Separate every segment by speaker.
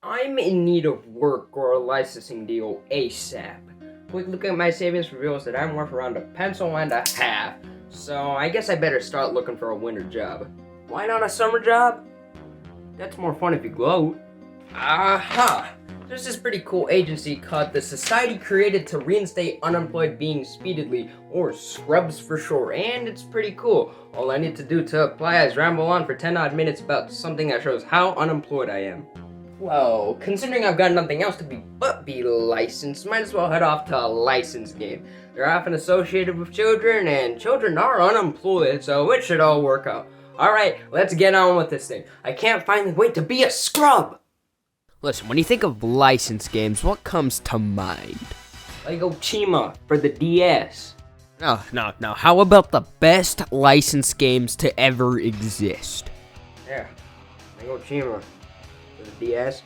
Speaker 1: I'm in need of work or a licensing deal ASAP. Quick look at my savings reveals that I'm worth around a pencil and a half, so I guess I better start looking for a winter job. Why not a summer job? That's more fun if you gloat. Aha! There's this pretty cool agency called the Society Created to Reinstate Unemployed Beings Speedily, or Scrubs for short, and it's pretty cool. All I need to do to apply is ramble on for 10 odd minutes about something that shows how unemployed I am. Well, considering I've got nothing else to be licensed, might as well head off to a license game. They're often associated with children, and children are unemployed, so it should all work out. Alright, let's get on with this thing. I can't finally wait to be a scrub!
Speaker 2: Listen, when you think of license games, what comes to mind?
Speaker 1: Lego Chima for the DS.
Speaker 2: No. How about the best license games to ever exist?
Speaker 1: Yeah, Lego Chima for the DS.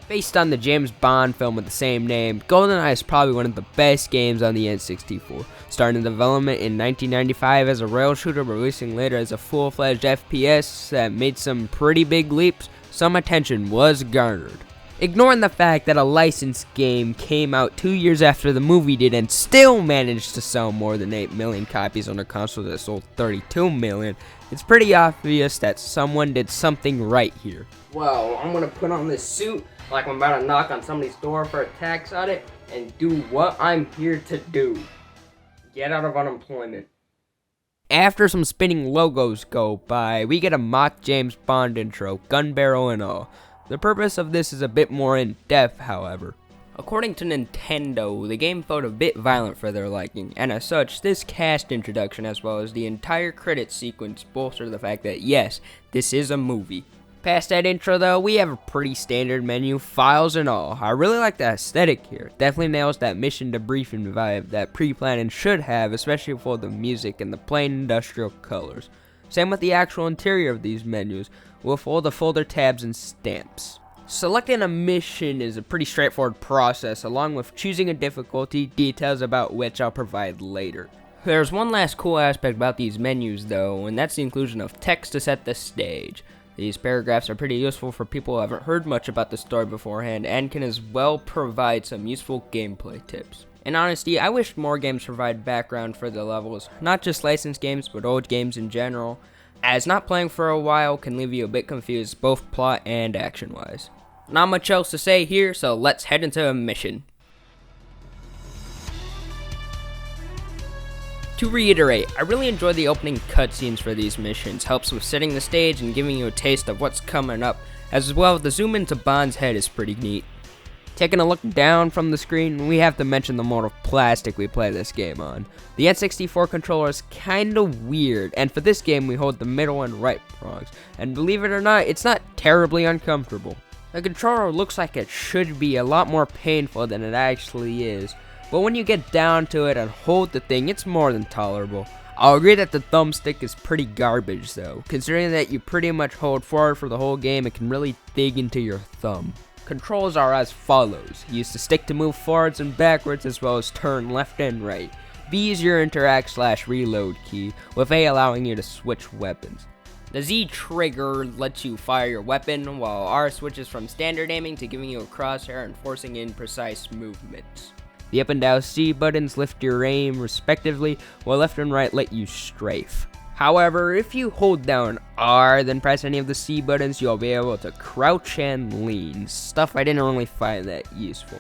Speaker 2: Based on the James Bond film with the same name, Goldeneye is probably one of the best games on the N64. Starting development in 1995 as a rail shooter, releasing later as a full-fledged FPS that made some pretty big leaps, some attention was garnered. Ignoring the fact that a licensed game came out 2 years after the movie did and still managed to sell more than 8 million copies on a console that sold 32 million, it's pretty obvious that someone did something right here.
Speaker 1: Well, I'm gonna put on this suit like I'm about to knock on somebody's door for a tax audit and do what I'm here to do. Get out of unemployment.
Speaker 2: After some spinning logos go by, we get a mock James Bond intro, gun barrel and all. The purpose of this is a bit more in-depth, however. According to Nintendo, the game felt a bit violent for their liking, and as such, this cast introduction as well as the entire credit sequence bolster the fact that yes, this is a movie. Past that intro though, we have a pretty standard menu, files and all. I really like the aesthetic here. Definitely nails that mission debriefing vibe that pre-planning should have, especially for the music and the plain industrial colors. Same with the actual interior of these menus, with all the folder tabs and stamps. Selecting a mission is a pretty straightforward process, along with choosing a difficulty, details about which I'll provide later. There's one last cool aspect about these menus though, and that's the inclusion of text to set the stage. These paragraphs are pretty useful for people who haven't heard much about the story beforehand and can as well provide some useful gameplay tips. In honesty, I wish more games provide background for the levels, not just licensed games but old games in general, as not playing for a while can leave you a bit confused both plot and action wise. Not much else to say here, so let's head into a mission. To reiterate, I really enjoy the opening cutscenes for these missions, helps with setting the stage and giving you a taste of what's coming up, as well the zoom into Bond's head is pretty neat. Taking a look down from the screen, we have to mention the mode of plastic we play this game on. The N64 controller is kinda weird, and for this game we hold the middle and right prongs, and believe it or not, it's not terribly uncomfortable. The controller looks like it should be a lot more painful than it actually is, but when you get down to it and hold the thing, it's more than tolerable. I'll agree that the thumbstick is pretty garbage though, considering that you pretty much hold forward for the whole game and can really dig into your thumb. Controls are as follows. Use the stick to move forwards and backwards as well as turn left and right. B is your interact/reload key, with A allowing you to switch weapons. The Z trigger lets you fire your weapon, while R switches from standard aiming to giving you a crosshair and forcing in precise movements. The up and down C buttons lift your aim respectively, while left and right let you strafe. However, if you hold down R, then press any of the C buttons, you'll be able to crouch and lean, stuff I didn't really find that useful.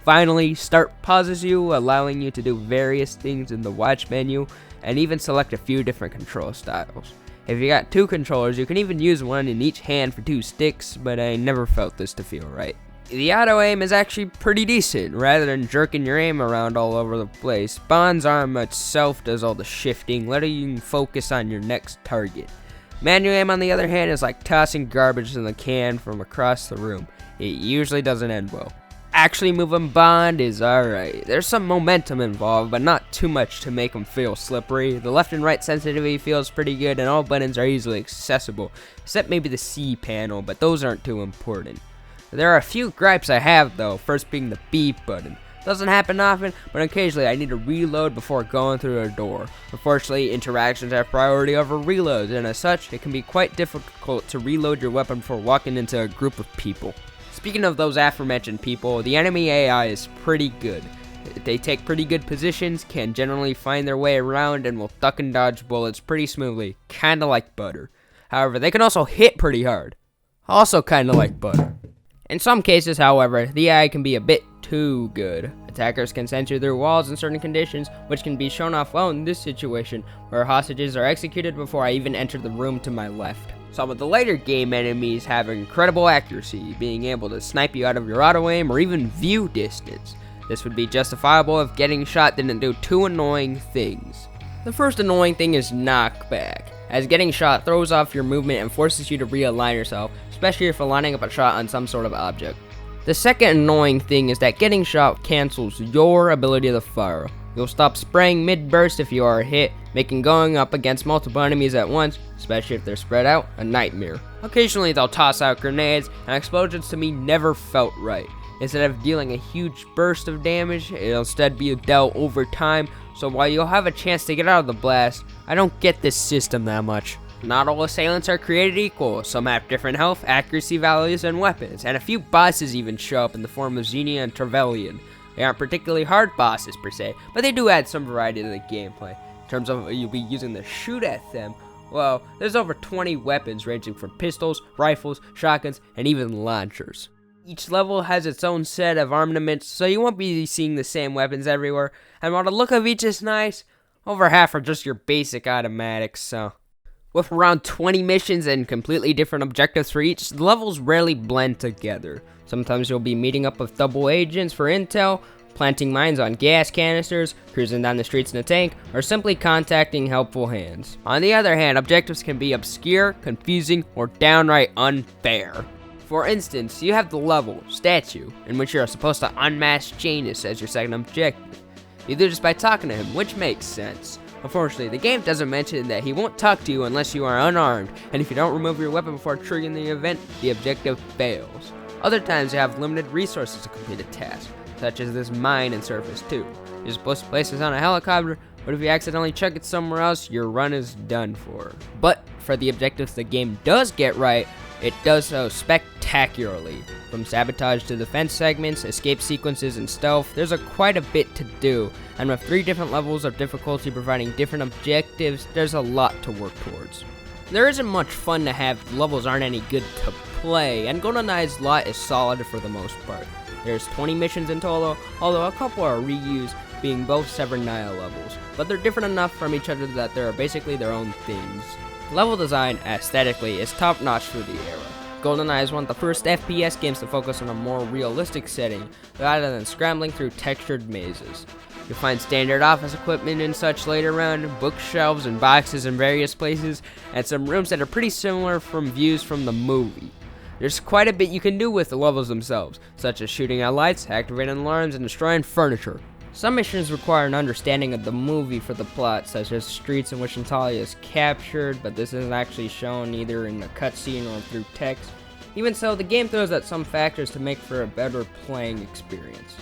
Speaker 2: Finally, Start pauses you, allowing you to do various things in the watch menu, and even select a few different control styles. If you got two controllers, you can even use one in each hand for two sticks, but I never felt this to feel right. The auto aim is actually pretty decent. Rather than jerking your aim around all over the place, Bond's arm itself does all the shifting, letting you focus on your next target. Manual aim, on the other hand, is like tossing garbage in the can from across the room. It usually doesn't end well. Actually moving Bond is alright. There's some momentum involved, but not too much to make him feel slippery. The left and right sensitivity feels pretty good, and all buttons are easily accessible, except maybe the C panel, but those aren't too important. There are a few gripes I have though, first being the B button. Doesn't happen often, but occasionally I need to reload before going through a door. Unfortunately, interactions have priority over reloads, and as such, it can be quite difficult to reload your weapon before walking into a group of people. Speaking of those aforementioned people, the enemy AI is pretty good. They take pretty good positions, can generally find their way around, and will duck and dodge bullets pretty smoothly, kinda like butter. However, they can also hit pretty hard, also kinda like butter. In some cases, however, the AI can be a bit too good. Attackers can censor their walls in certain conditions, which can be shown off well in this situation, where hostages are executed before I even enter the room to my left. Some of the later game enemies have incredible accuracy, being able to snipe you out of your auto-aim or even view distance. This would be justifiable if getting shot didn't do two annoying things. The first annoying thing is knockback, as getting shot throws off your movement and forces you to realign yourself, especially if you're lining up a shot on some sort of object. The second annoying thing is that getting shot cancels your ability to fire. You'll stop spraying mid-burst if you are hit, making going up against multiple enemies at once, especially if they're spread out, a nightmare. Occasionally they'll toss out grenades, and explosions to me never felt right. Instead of dealing a huge burst of damage, it'll instead be dealt over time, so while you'll have a chance to get out of the blast, I don't get this system that much. Not all assailants are created equal. Some have different health, accuracy values, and weapons, and a few bosses even show up in the form of Xenia and Trevelyan. They aren't particularly hard bosses per se, but they do add some variety to the gameplay. In terms of you'll be using to shoot at them, well, there's over 20 weapons ranging from pistols, rifles, shotguns, and even launchers. Each level has its own set of armaments, so you won't be seeing the same weapons everywhere, and while the look of each is nice, over half are just your basic automatics, so. With around 20 missions and completely different objectives for each, the levels rarely blend together. Sometimes you'll be meeting up with double agents for intel, planting mines on gas canisters, cruising down the streets in a tank, or simply contacting helpful hands. On the other hand, objectives can be obscure, confusing, or downright unfair. For instance, you have the level, Statue, in which you are supposed to unmask Janus as your second objective. You do this by talking to him, which makes sense. Unfortunately, the game doesn't mention that he won't talk to you unless you are unarmed, and if you don't remove your weapon before triggering the event, the objective fails. Other times you have limited resources to complete a task, such as this mine in Surface 2. You're supposed to place this on a helicopter, but if you accidentally chuck it somewhere else, your run is done for. But for the objectives the game does get right, it does so spectacularly. From sabotage to defense segments, escape sequences, and stealth, there's quite a bit to do, and with 3 different levels of difficulty providing different objectives, there's a lot to work towards. There isn't much fun to have if the levels aren't any good to play, and Goldeneye's lot is solid for the most part. There's 20 missions in total, although a couple are reused, being both Severnaya levels, but they're different enough from each other that they're basically their own things. Level design, aesthetically, is top-notch for the era. Goldeneye is one of the first FPS games to focus on a more realistic setting, rather than scrambling through textured mazes. You'll find standard office equipment and such laid around, bookshelves and boxes in various places, and some rooms that are pretty similar from views from the movie. There's quite a bit you can do with the levels themselves, such as shooting out lights, activating alarms, and destroying furniture. Some missions require an understanding of the movie for the plot, such as streets in which Natalia is captured, but this isn't actually shown either in the cutscene or through text. Even so, the game throws out some factors to make for a better playing experience.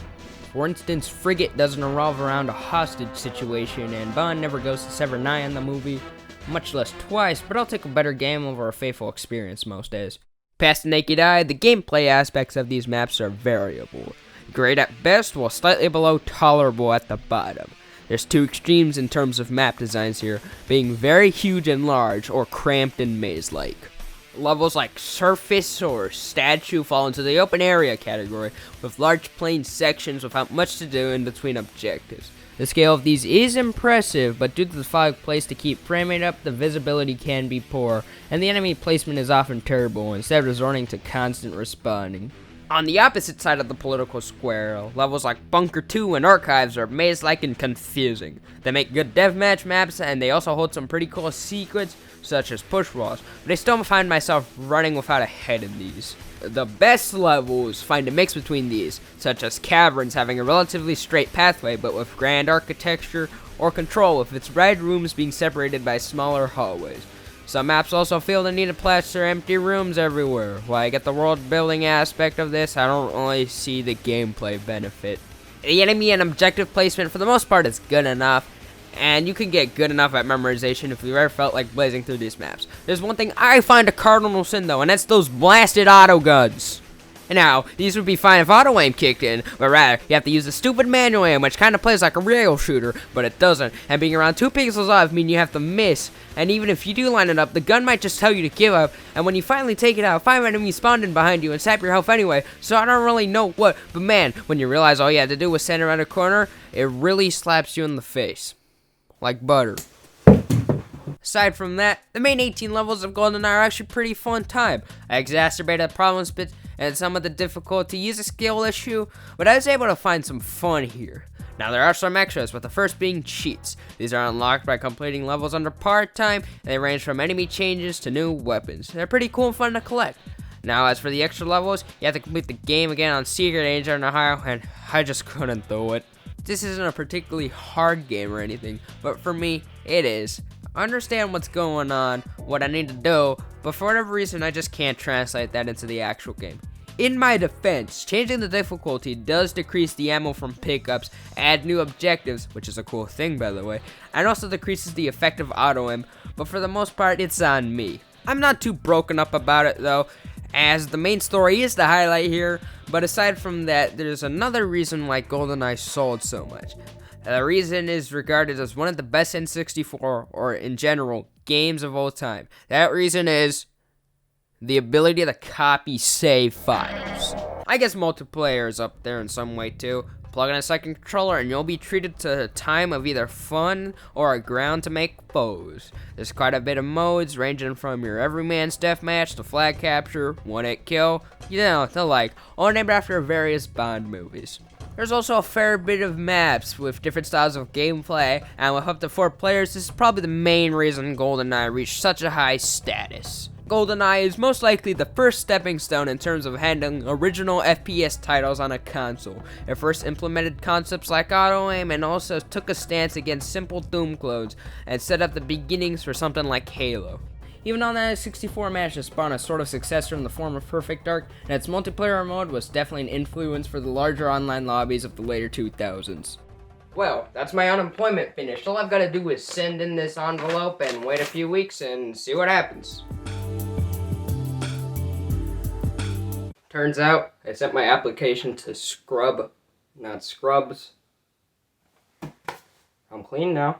Speaker 2: For instance, Frigate doesn't revolve around a hostage situation, and Bond never goes to Severnaya in the movie, much less twice, but I'll take a better game over a faithful experience most days. Past the naked eye, the gameplay aspects of these maps are variable. Great at best, while slightly below tolerable at the bottom. There's 2 extremes in terms of map designs here, being very huge and large, or cramped and maze-like. Levels like Surface or Statue fall into the open area category, with large plain sections without much to do in between objectives. The scale of these is impressive, but due to the fog placed to keep framing up, the visibility can be poor, and the enemy placement is often terrible, instead resorting to constant respawning. On the opposite side of the political square, levels like Bunker 2 and Archives are maze-like and confusing. They make good deathmatch maps, and they also hold some pretty cool secrets, such as push walls, but I still find myself running without a head in these. The best levels find a mix between these, such as Caverns having a relatively straight pathway but with grand architecture, or Control with its red rooms being separated by smaller hallways. Some maps also feel the need to plaster empty rooms everywhere. While I get the world building aspect of this, I don't really see the gameplay benefit. The enemy and objective placement for the most part is good enough, and you can get good enough at memorization if you ever felt like blazing through these maps. There's one thing I find a cardinal sin though, and that's those blasted auto guns. And now, these would be fine if auto aim kicked in, but rather, you have to use the stupid manual aim, which kind of plays like a rail shooter, but it doesn't. And being around 2 pixels off means you have to miss. And even if you do line it up, the gun might just tell you to give up. And when you finally take it out, 5 enemies spawned in behind you and sap your health anyway. So I don't really know what, but man, when you realize all you had to do was stand around a corner, it really slaps you in the face. Like butter. Aside from that, the main 18 levels of Goldeneye are actually pretty fun time. I exacerbated the problems and some of the difficulty is a skill issue, but I was able to find some fun here. Now there are some extras, with the first being cheats. These are unlocked by completing levels under part time, and they range from enemy changes to new weapons. They're pretty cool and fun to collect. Now as for the extra levels, you have to complete the game again on Secret Agent in Ohio, and I just couldn't do it. This isn't a particularly hard game or anything, but for me, it is. I understand what's going on, what I need to do, but for whatever reason I just can't translate that into the actual game. In my defense, changing the difficulty does decrease the ammo from pickups, add new objectives, which is a cool thing by the way, and also decreases the effect of auto aim, but for the most part it's on me. I'm not too broken up about it though, as the main story is the highlight here, but aside from that, there's another reason why Goldeneye sold so much. The reason is regarded as one of the best N64, or in general, games of all time. That reason is the ability to copy save files. I guess multiplayer is up there in some way too. Plug in a second controller and you'll be treated to a time of either fun or a ground to make foes. There's quite a bit of modes ranging from your everyman's deathmatch to flag capture, one-hit kill, you know, the like, all named after various Bond movies. There's also a fair bit of maps with different styles of gameplay, and with up to 4 players, this is probably the main reason Goldeneye reached such a high status. Goldeneye is most likely the first stepping stone in terms of handling original FPS titles on a console. It first implemented concepts like auto-aim and also took a stance against simple Doom clones and set up the beginnings for something like Halo. Even though the N64 managed to spawn a sort of successor in the form of Perfect Dark, and its multiplayer mode was definitely an influence for the larger online lobbies of the later 2000s.
Speaker 1: Well, that's my unemployment finished. All I've got to do is send in this envelope and wait a few weeks and see what happens. Turns out, I sent my application to Scrub, not Scrubs. I'm clean now.